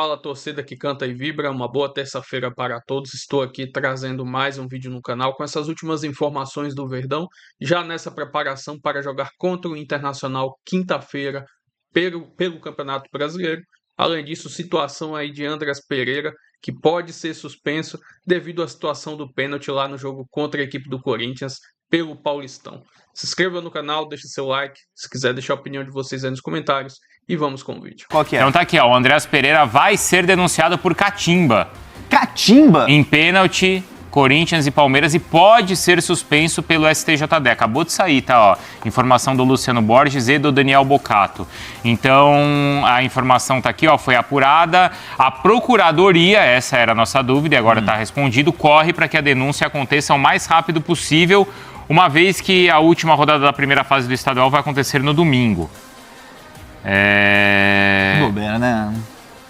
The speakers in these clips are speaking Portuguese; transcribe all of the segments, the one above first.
Fala, torcida que canta e vibra, uma boa terça-feira para todos. Estou aqui trazendo mais um vídeo no canal com essas últimas informações do Verdão, já nessa preparação para jogar contra o Internacional quinta-feira pelo Campeonato Brasileiro. Além disso, situação aí de Andreas Pereira, que pode ser suspenso devido à situação do pênalti lá no jogo contra a equipe do Corinthians pelo Paulistão. Se inscreva no canal, deixe seu like, se quiser deixar a opinião de vocês aí nos comentários e vamos com o vídeo. Qual que é? Então tá aqui, ó, o Andreas Pereira vai ser denunciado por catimba. Catimba? Em pênalti, Corinthians e Palmeiras, e pode ser suspenso pelo STJD. Acabou de sair, tá, ó, informação do Luciano Borges e do Daniel Bocato. Então, a informação tá aqui, ó, foi apurada. A Procuradoria, essa era a nossa dúvida e agora tá respondido, corre para que a denúncia aconteça o mais rápido possível, uma vez que a última rodada da primeira fase do estadual vai acontecer no domingo. Bobeira, né?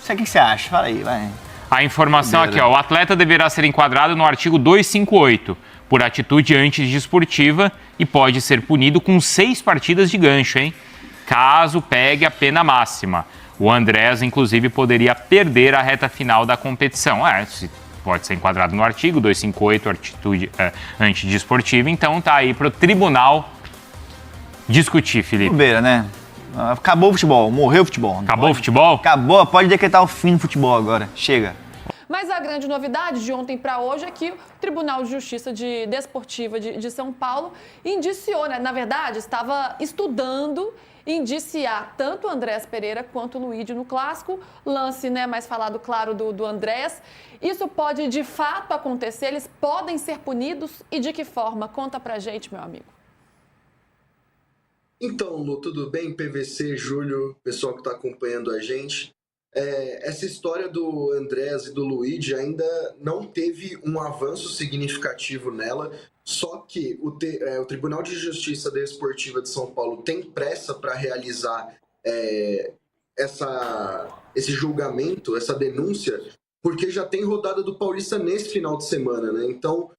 Isso aqui que você acha? Fala aí, vai. A informação aqui, ó, o atleta deverá ser enquadrado no artigo 258 por atitude antidesportiva e pode ser punido com 6 partidas de gancho, hein? Caso pegue a pena máxima. O Andrés, inclusive, poderia perder a reta final da competição. Pode ser enquadrado no artigo 258, atitude antidesportiva. Então tá aí pro tribunal discutir, Felipe. Bobeira, né? Acabou o futebol, morreu o futebol. Acabou o futebol? Acabou, pode decretar o fim do futebol agora. Chega. Mas a grande novidade de ontem para hoje é que o Tribunal de Justiça Desportiva de São Paulo indiciou, né? Na verdade, estava estudando indiciar tanto o Andreas Pereira quanto o Luigi no clássico. Lance, né, mais falado, claro, do Andrés. Isso pode, de fato, acontecer? Eles podem ser punidos? E de que forma? Conta pra gente, meu amigo. Então, Lu, tudo bem? PVC, Júlio, pessoal que está acompanhando a gente. Essa história do Andrés e do Luigi ainda não teve um avanço significativo nela, só que o Tribunal de Justiça Desportiva de São Paulo tem pressa para realizar esse julgamento, essa denúncia, porque já tem rodada do Paulista nesse final de semana, né? Então,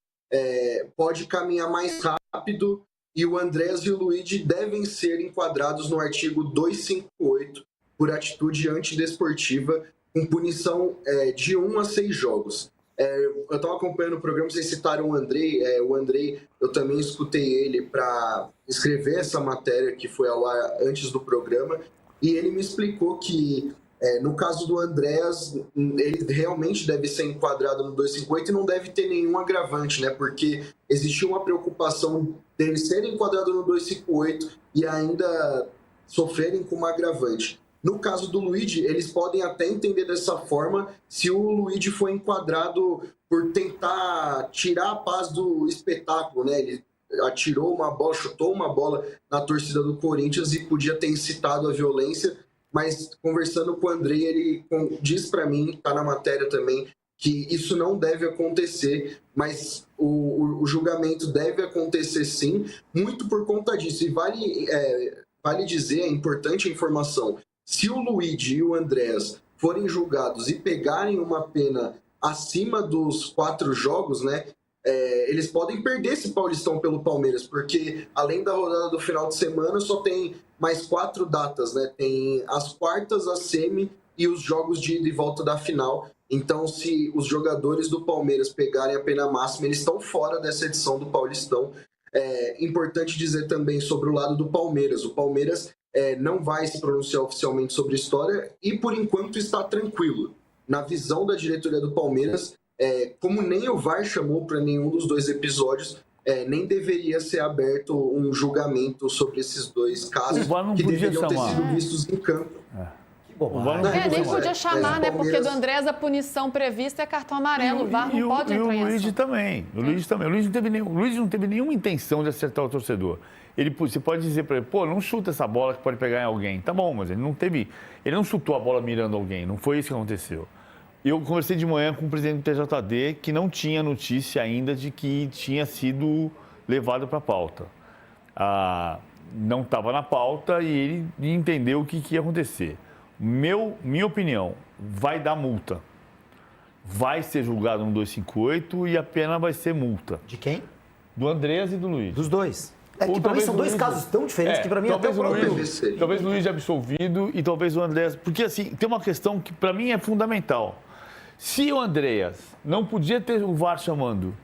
pode caminhar mais rápido. E o Andrés e o Luigi devem ser enquadrados no artigo 258 por atitude antidesportiva, com punição de 1 a 6 jogos. Eu estava acompanhando o programa, vocês citaram o Andrei. O Andrei, eu também escutei ele para escrever essa matéria que foi ao ar antes do programa, e ele me explicou que, no caso do Andrés, ele realmente deve ser enquadrado no 258 e não deve ter nenhum agravante, né? Porque existiu uma preocupação dele serem enquadrados no 258 e ainda sofrerem com uma agravante. No caso do Luigi, eles podem até entender dessa forma se o Luigi foi enquadrado por tentar tirar a paz do espetáculo, né? Ele atirou uma bola, chutou uma bola na torcida do Corinthians e podia ter incitado a violência, mas conversando com o Andrei, ele diz para mim, tá na matéria também, que isso não deve acontecer, mas o julgamento deve acontecer sim, muito por conta disso. E vale dizer, é importante a informação, se o Luigi e o Andrés forem julgados e pegarem uma pena acima dos 4 jogos, né, eles podem perder esse Paulistão pelo Palmeiras, porque além da rodada do final de semana, só tem mais 4 datas, né? Tem as quartas, a semi e os jogos de ida e volta da final. Então, se os jogadores do Palmeiras pegarem a pena máxima, eles estão fora dessa edição do Paulistão. Importante dizer também sobre o lado do Palmeiras. O Palmeiras não vai se pronunciar oficialmente sobre a história e, por enquanto, está tranquilo. Na visão da diretoria do Palmeiras, como nem o VAR chamou para nenhum dos 2 episódios, nem deveria ser aberto um julgamento sobre esses 2 casos que deveriam ter sido vistos em campo. Nem podia chamar, né? Porque do Andrés a punição prevista é cartão amarelo. O VAR não pode entrar em ação. O Luigi também. O Luigi não teve nenhuma intenção de acertar o torcedor. Você pode dizer para ele, pô, não chuta essa bola que pode pegar em alguém. Tá bom, mas ele não chutou a bola mirando alguém. Não foi isso que aconteceu. Eu conversei de manhã com o presidente do TJD, que não tinha notícia ainda de que tinha sido levado para a pauta. Não estava na pauta e ele entendeu o que ia acontecer. Minha opinião, vai dar multa. Vai ser julgado no 258 e a pena vai ser multa. De quem? Do Andrés e do Luiz. Dos 2. É que pra mim são dois casos tão diferentes que pra mim até o próprio... Talvez o Luiz absolvido e talvez o Andréas... Porque, assim, tem uma questão que pra mim é fundamental. Se o Andréas não podia ter o VAR chamando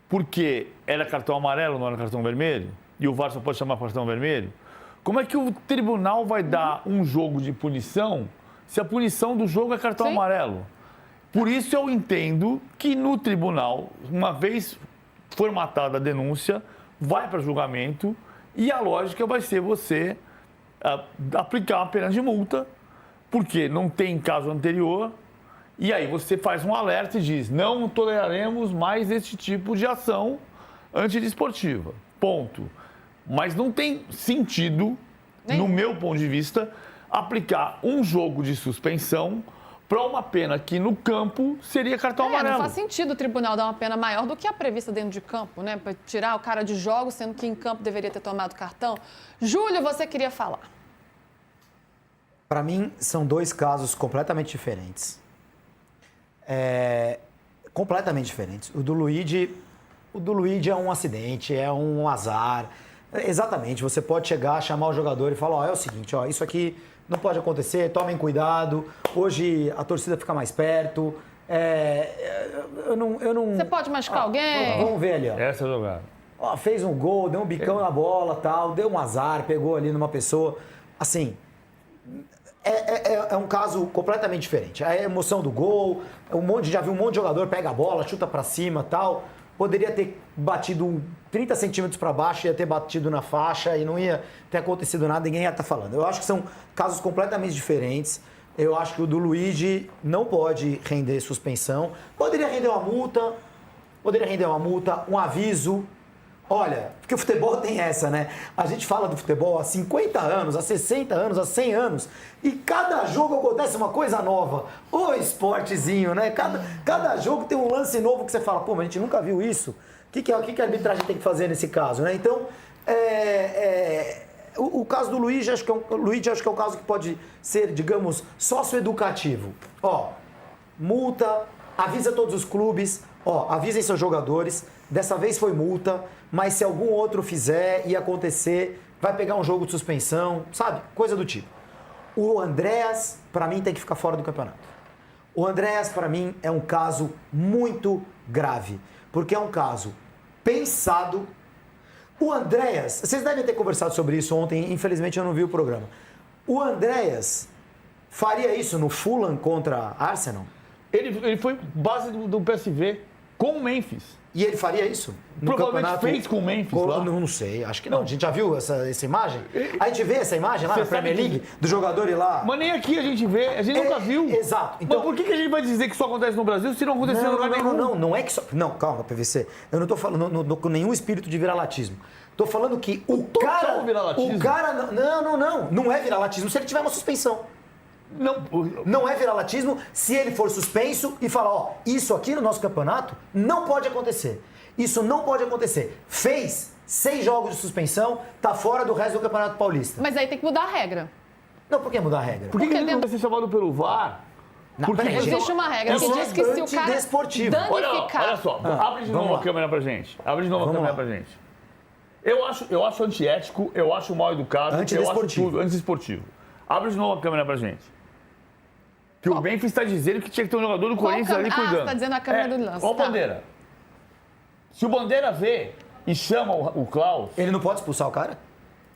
porque era cartão amarelo, não era cartão vermelho, e o VAR só pode chamar cartão vermelho, como é que o tribunal vai dar um jogo de punição se a punição do jogo é cartão amarelo? Por isso eu entendo que no tribunal, uma vez formatada a denúncia, vai para julgamento e a lógica vai ser você aplicar uma pena de multa, porque não tem caso anterior, e aí você faz um alerta e diz, não toleraremos mais esse tipo de ação antidesportiva. Ponto. Mas não tem sentido, no meu ponto de vista, aplicar um jogo de suspensão para uma pena que no campo seria cartão amarelo. Não faz sentido o tribunal dar uma pena maior do que a prevista dentro de campo, né? Para tirar o cara de jogo, sendo que em campo deveria ter tomado cartão. Júlio, você queria falar. Para mim, são dois casos completamente diferentes. Completamente diferentes. O do Luigi é um acidente, é um azar. Exatamente, você pode chegar, chamar o jogador e falar, ó, é o seguinte, ó, isso aqui não pode acontecer, tomem cuidado, hoje a torcida fica mais perto, eu não... Você pode machucar alguém? Vamos ver ali, ó. Essa jogada. Ó, fez um gol, deu um bicão na bola, tal, deu um azar, pegou ali numa pessoa, assim... É um caso completamente diferente. A emoção do gol, já vi um monte de jogador pega a bola, chuta pra cima, tal. Poderia ter batido 30 centímetros para baixo, ia ter batido na faixa e não ia ter acontecido nada, ninguém ia estar falando. Eu acho que são casos completamente diferentes. Eu acho que o do Luigi não pode render suspensão. Poderia render uma multa, um aviso. Olha, porque o futebol tem essa, né? A gente fala do futebol há 50 anos, há 60 anos, há 100 anos, e cada jogo acontece uma coisa nova. Ô esportezinho, né? Cada jogo tem um lance novo que você fala, pô, mas a gente nunca viu isso. O que a arbitragem tem que fazer nesse caso, né? Então, o caso do Luigi, acho que é um caso que pode ser, digamos, socioeducativo. Ó, multa, avisa todos os clubes, ó, avisem seus jogadores, dessa vez foi multa, mas se algum outro fizer e acontecer, vai pegar um jogo de suspensão, sabe? Coisa do tipo. O Andréas, para mim, tem que ficar fora do campeonato. O Andréas, para mim, é um caso muito grave, porque é um caso pensado. O Andréas, vocês devem ter conversado sobre isso ontem, infelizmente eu não vi o programa. O Andréas faria isso no Fulham contra Arsenal? Ele foi base do PSV com o Memphis. E ele faria isso? No Provavelmente campeonato? fez com o Memphis lá. Não sei, acho que não. A gente já viu essa imagem? A gente vê essa imagem lá na Premier League, do jogador ir lá? Mas nem aqui a gente vê, a gente nunca viu. Exato. Então, mas por que a gente vai dizer que isso acontece no Brasil se não aconteceu em lugar nenhum? Não é que só... Não, calma, PVC. Eu não tô falando com nenhum espírito de viralatismo. Tô falando que o cara... viralatismo. O cara... Não é viralatismo se ele tiver uma suspensão. Não é viralatismo se ele for suspenso e falar, ó, isso aqui no nosso campeonato não pode acontecer. Isso não pode acontecer. Fez 6 jogos de suspensão, tá fora do resto do Campeonato Paulista. Mas aí tem que mudar a regra. Não, por que mudar a regra? Por que ele não vai ser chamado pelo VAR? Porque existe uma regra que diz que se o cara danificar... Olha só, abre de novo a câmera pra gente. Abre de novo a câmera pra gente. Eu acho antiético, eu acho mal educado, eu acho tudo, anti-esportivo. Abre de novo a câmera pra gente. Que o Memphis está dizendo que tinha que ter um jogador do Corinthians ali cuidando. Você está dizendo a câmera do lance. Ó o Bandeira. Se o Bandeira vê e chama o Klaus... Ele não pode expulsar o cara?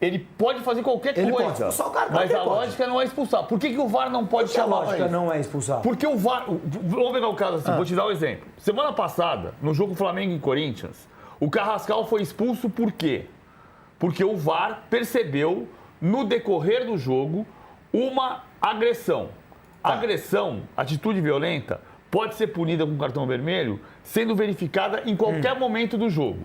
Ele pode fazer qualquer coisa. Ele pode expulsar o cara, mas a lógica não é expulsar. Por que o VAR não pode chamar? A lógica não é expulsar. Porque o VAR... Vamos pegar o caso assim, vou te dar um exemplo. Semana passada, no jogo Flamengo e Corinthians, o Carrascal foi expulso por quê? Porque o VAR percebeu, no decorrer do jogo, uma agressão. Agressão, atitude violenta, pode ser punida com cartão vermelho, sendo verificada em qualquer momento do jogo.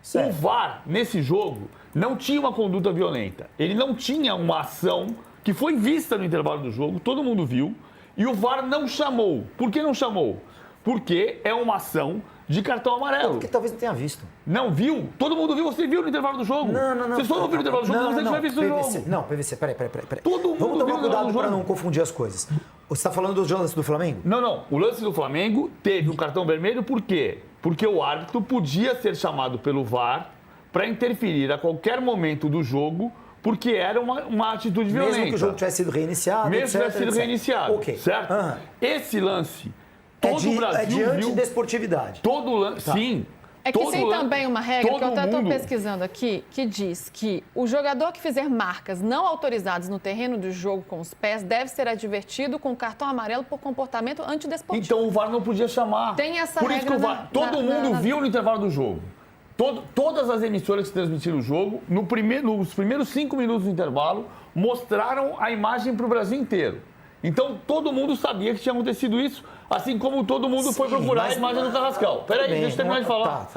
Certo. O VAR, nesse jogo, não tinha uma conduta violenta. Ele não tinha uma ação que foi vista no intervalo do jogo, todo mundo viu, e o VAR não chamou. Por que não chamou? Porque é uma ação de cartão amarelo. Porque talvez não tenha visto. Não viu? Todo mundo viu? Você viu no intervalo do jogo? Não. Você só não viu no intervalo do jogo, você tiver visto no jogo. Não, PVC, peraí. Todo mundo Vamos tomar viu cuidado no jogo. para não confundir as coisas. Você está falando do lance do Flamengo? Não. O lance do Flamengo teve um cartão vermelho por quê? Porque o árbitro podia ser chamado pelo VAR para interferir a qualquer momento do jogo, porque era uma atitude violenta. Mesmo que o jogo tivesse sido reiniciado, Mesmo que tivesse sido reiniciado, Ok. certo? Esse lance, todo o É Brasil de viu... antidesportividade. Todo lance, sim. É que tem também uma regra que eu até estou mundo... pesquisando aqui, que diz que o jogador que fizer marcas não autorizadas no terreno do jogo com os pés deve ser advertido com cartão amarelo por comportamento antidesportivo. Então o VAR não podia chamar. Tem essa Por isso regra que o VAR... Todo mundo viu no intervalo do jogo. Todas as emissoras que transmitiram o jogo, nos primeiros 5 minutos do intervalo, mostraram a imagem para o Brasil inteiro. Então, todo mundo sabia que tinha acontecido isso, assim como todo mundo foi procurar a imagem do Carrascal. Peraí, deixa eu terminar de falar.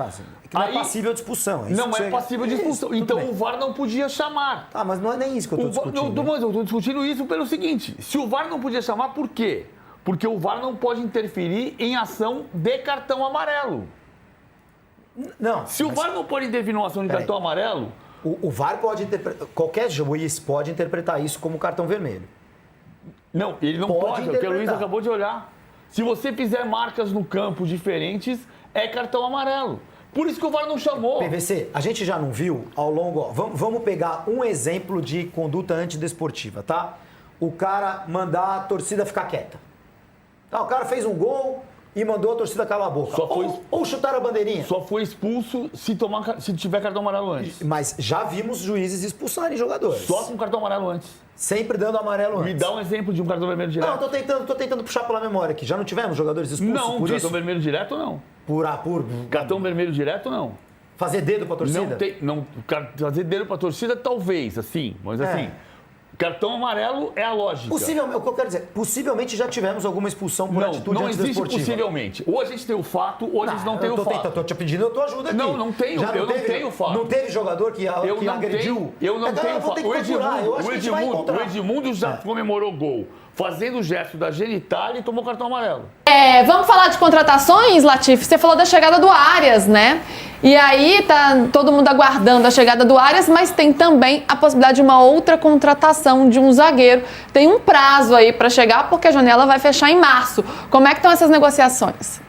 Que não é passível de expulsão. É isso não é passível de expulsão. Então, o VAR não podia chamar. Tá, mas não é nem isso que eu estou discutindo. Mas eu estou discutindo isso pelo seguinte, se o VAR não podia chamar, por quê? Porque o VAR não pode interferir em ação de cartão amarelo. Não. Se o VAR não pode intervir numa ação de cartão amarelo... O VAR pode interpretar... Qualquer juiz pode interpretar isso como cartão vermelho. Não, ele não pode, porque o Luiz acabou de olhar. Se você fizer marcas no campo diferentes, é cartão amarelo. Por isso que o VAR não chamou. PVC, a gente já não viu ao longo... Ó, vamos pegar um exemplo de conduta antidesportiva, tá? O cara mandar a torcida ficar quieta. Tá, o cara fez um gol e mandou a torcida calar a boca. Ou chutar a bandeirinha. Só foi expulso se tiver cartão amarelo antes. Mas já vimos juízes expulsarem jogadores. Só com cartão amarelo antes. Sempre dando amarelo antes. Me dá um exemplo de um cartão vermelho direto. Não, tô tentando puxar pela memória aqui. Já não tivemos jogadores expulsos não, por isso? Cartão vermelho direto não. Cartão vermelho direto não. Fazer dedo pra torcida? Fazer dedo pra torcida talvez, assim. Mas assim, cartão amarelo é a lógica. Possivelmente, o que eu quero dizer, possivelmente já tivemos alguma expulsão por atitude antidesportiva. Não existe possivelmente. Ou a gente tem o fato, ou a gente não tem o fato. Tô te pedindo a tua ajuda aqui. Não tenho, eu não tenho o fato. Não teve jogador que agrediu? Eu não tenho o fato. O Edmundo já comemorou gol, fazendo o gesto da genitália e tomou cartão amarelo. Vamos falar de contratações, Latif? Você falou da chegada do Arias, né? E aí tá todo mundo aguardando a chegada do Arias, mas tem também a possibilidade de uma outra contratação de um zagueiro. Tem um prazo aí para chegar, porque a janela vai fechar em março. Como é que estão essas negociações?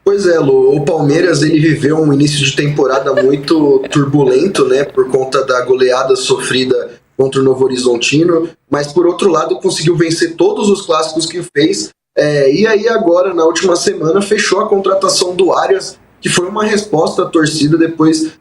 Pois é, Lu, o Palmeiras ele viveu um início de temporada muito turbulento, né, por conta da goleada sofrida contra o Novo Horizontino, mas por outro lado conseguiu vencer todos os clássicos que fez, e aí agora, na última semana, fechou a contratação do Arias, que foi uma resposta à torcida depois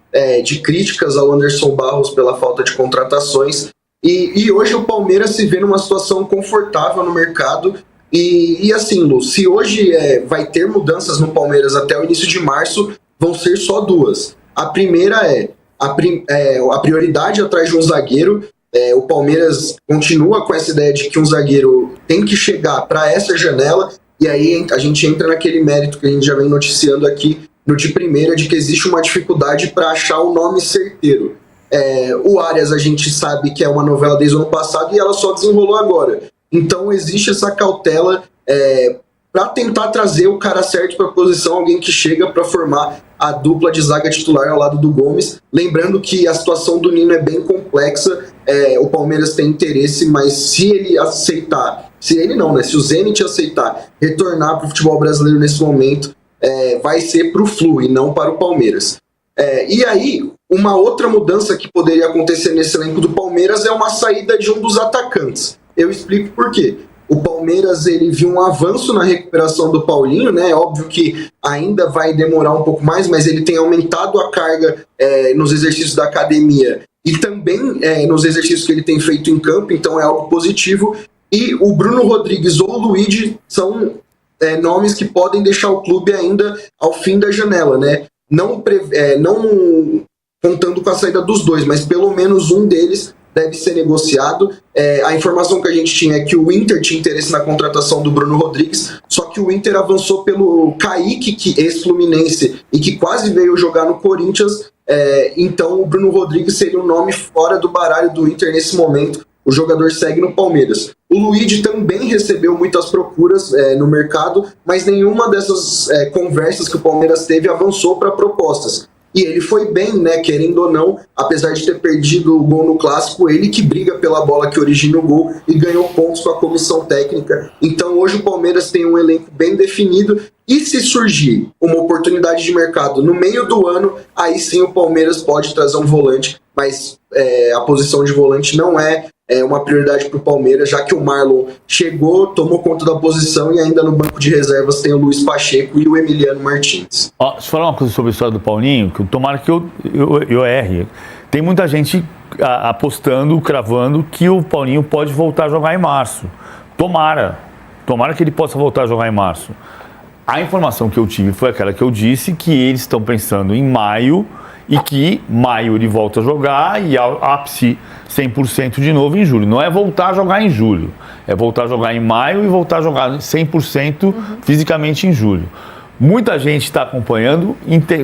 de críticas ao Anderson Barros pela falta de contratações, e hoje o Palmeiras se vê numa situação confortável no mercado, e assim, Lu, se hoje vai ter mudanças no Palmeiras até o início de março, vão ser só duas. A primeira a prioridade atrás de um zagueiro. O Palmeiras continua com essa ideia de que um zagueiro tem que chegar para essa janela, e aí a gente entra naquele mérito que a gente já vem noticiando aqui no de primeira, de que existe uma dificuldade para achar o nome certeiro. O Arias a gente sabe que é uma novela desde o ano passado e ela só desenrolou agora. Então existe essa cautela para tentar trazer o cara certo para a posição, alguém que chega para formar a dupla de zaga titular ao lado do Gomes. Lembrando que a situação do Nino é bem complexa, o Palmeiras tem interesse, mas se ele aceitar, se o Zenit aceitar retornar para o futebol brasileiro nesse momento, vai ser para o Flu e não para o Palmeiras. E aí, uma outra mudança que poderia acontecer nesse elenco do Palmeiras é uma saída de um dos atacantes. Eu explico por quê. O Palmeiras ele viu um avanço na recuperação do Paulinho, né? Óbvio que ainda vai demorar um pouco mais, mas ele tem aumentado a carga nos exercícios da academia e também nos exercícios que ele tem feito em campo, então é algo positivo. E o Bruno Rodrigues ou o Luigi são nomes que podem deixar o clube ainda ao fim da janela, né? Não contando com a saída dos dois, mas pelo menos um deles deve ser negociado. A informação que a gente tinha é que o Inter tinha interesse na contratação do Bruno Rodrigues, só que o Inter avançou pelo Kaique, que ex-Fluminense e que quase veio jogar no Corinthians, então o Bruno Rodrigues seria um nome fora do baralho do Inter nesse momento. O jogador segue no Palmeiras. O Luigi também recebeu muitas procuras no mercado, mas nenhuma dessas conversas que o Palmeiras teve avançou para propostas. E ele foi bem, né? Querendo ou não, apesar de ter perdido o gol no Clássico, ele que briga pela bola que origina o gol e ganhou pontos com a comissão técnica. Então hoje o Palmeiras tem um elenco bem definido. E se surgir uma oportunidade de mercado no meio do ano, aí sim o Palmeiras pode trazer um volante, mas a posição de volante não é uma prioridade para o Palmeiras, já que o Marlon chegou, tomou conta da posição e ainda no banco de reservas tem o Luiz Pacheco e o Emiliano Martins. Ó, deixa eu falar uma coisa sobre a história do Paulinho, que tomara que eu erre. Tem muita gente apostando, cravando que o Paulinho pode voltar a jogar em março. Tomara que ele possa voltar a jogar em março. A informação que eu tive foi aquela que eu disse, que eles estão pensando em maio e que maio ele volta a jogar e ápice 100% de novo em julho. Não é voltar a jogar em julho, é voltar a jogar em maio e voltar a jogar 100% fisicamente em julho. Muita gente está acompanhando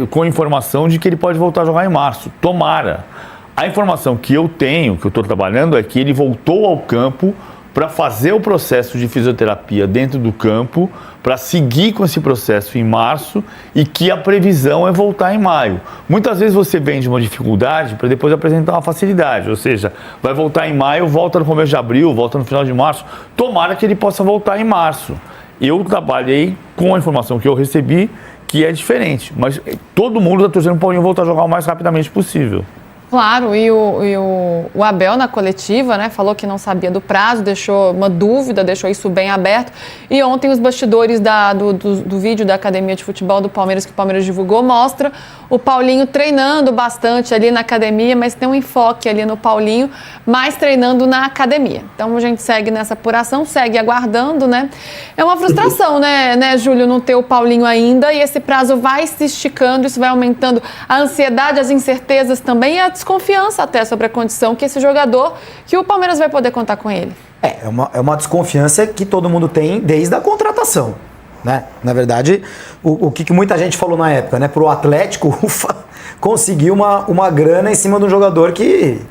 com informação de que ele pode voltar a jogar em março. Tomara. A informação que eu tenho, que eu estou trabalhando, é que ele voltou ao campo para fazer o processo de fisioterapia dentro do campo, para seguir com esse processo em março e que a previsão é voltar em maio. Muitas vezes você vende uma dificuldade para depois apresentar uma facilidade, ou seja, vai voltar em maio, volta no começo de abril, volta no final de março. Tomara que ele possa voltar em março. Eu trabalhei com a informação que eu recebi, que é diferente, mas todo mundo está torcendo para o Paulinho voltar a jogar o mais rapidamente possível. Claro, e o Abel na coletiva, né, falou que não sabia do prazo, deixou uma dúvida, deixou isso bem aberto. E ontem os bastidores do vídeo da Academia de Futebol do Palmeiras, que o Palmeiras divulgou, mostra o Paulinho treinando bastante ali na academia, mas tem um enfoque ali no Paulinho, mais treinando na academia. Então a gente segue nessa apuração, segue aguardando, né? É uma frustração, né, Júlio, não ter o Paulinho ainda, e esse prazo vai se esticando, isso vai aumentando a ansiedade, as incertezas também e a desconfiança até sobre a condição que esse jogador, que o Palmeiras vai poder contar com ele. É uma desconfiança que todo mundo tem desde a contratação, né? Na verdade, o que muita gente falou na época, né? Pro Atlético, conseguiu uma grana em cima de um jogador que,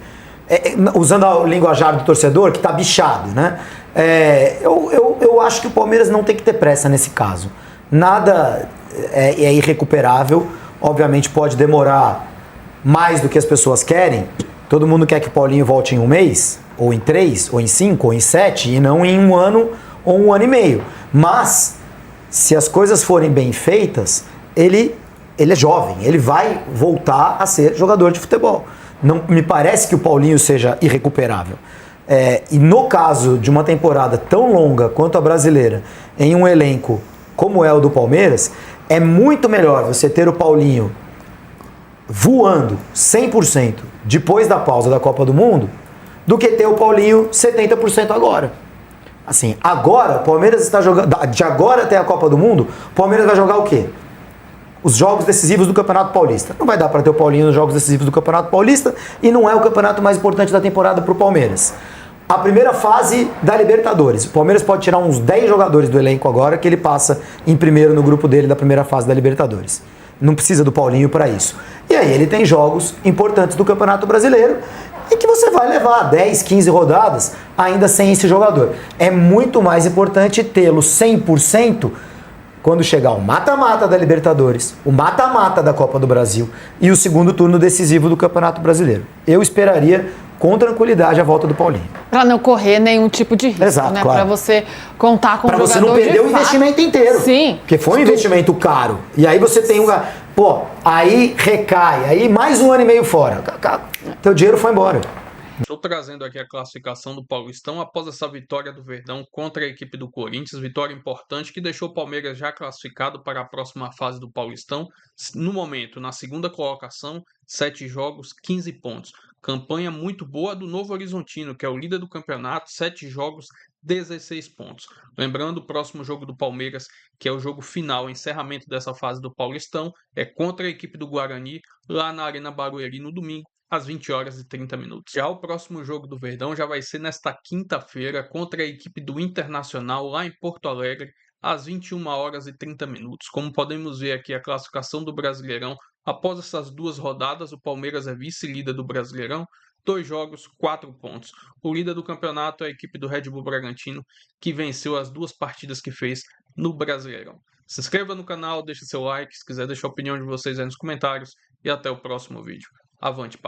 usando o linguajar do torcedor, que tá bichado, né? Eu acho que o Palmeiras não tem que ter pressa nesse caso. Nada é irrecuperável, obviamente pode demorar mais do que as pessoas querem. Todo mundo quer que o Paulinho volte em um mês, ou em 3, ou em 5, ou em 7, e não em 1 ano ou 1 ano e meio. Mas, se as coisas forem bem feitas, ele é jovem, ele vai voltar a ser jogador de futebol. Não me parece que o Paulinho seja irrecuperável. E no caso de uma temporada tão longa quanto a brasileira, em um elenco como é o do Palmeiras, é muito melhor você ter o Paulinho voando 100% depois da pausa da Copa do Mundo do que ter o Paulinho 70% agora. Assim, agora o Palmeiras está jogando, de agora até a Copa do Mundo, o Palmeiras vai jogar o quê? Os jogos decisivos do Campeonato Paulista. Não vai dar para ter o Paulinho nos jogos decisivos do Campeonato Paulista e não é o campeonato mais importante da temporada para o Palmeiras. A primeira fase da Libertadores. O Palmeiras pode tirar uns 10 jogadores do elenco agora que ele passa em primeiro no grupo dele da primeira fase da Libertadores. Não precisa do Paulinho para isso. E aí ele tem jogos importantes do Campeonato Brasileiro e que você vai levar 10, 15 rodadas ainda sem esse jogador. É muito mais importante tê-lo 100% quando chegar o mata-mata da Libertadores, o mata-mata da Copa do Brasil e o segundo turno decisivo do Campeonato Brasileiro. Eu esperaria com tranquilidade a volta do Paulinho. Para não correr nenhum tipo de risco, exato, né? claro. Para você contar com um jogador de fato. Para você não perder o investimento inteiro. Sim. Porque foi um investimento caro. E aí você tem aí recai, aí mais 1 ano e meio fora. Teu dinheiro foi embora. Estou trazendo aqui a classificação do Paulistão após essa vitória do Verdão contra a equipe do Corinthians, vitória importante que deixou o Palmeiras já classificado para a próxima fase do Paulistão. No momento, na segunda colocação, 7 jogos, 15 pontos. Campanha muito boa do Novo Horizontino, que é o líder do campeonato, 7 jogos, 16 pontos. Lembrando, o próximo jogo do Palmeiras, que é o jogo final, o encerramento dessa fase do Paulistão, é contra a equipe do Guarani, lá na Arena Barueri, no domingo, às 20h30. Já o próximo jogo do Verdão já vai ser nesta quinta-feira, contra a equipe do Internacional, lá em Porto Alegre, às 21h30. Como podemos ver aqui a classificação do Brasileirão, após essas 2 rodadas, o Palmeiras é vice-líder do Brasileirão, 2 jogos, 4 pontos. O líder do campeonato é a equipe do Red Bull Bragantino, que venceu as 2 partidas que fez no Brasileirão. Se inscreva no canal, deixe seu like, se quiser deixar a opinião de vocês aí nos comentários. e até o próximo vídeo. Avante,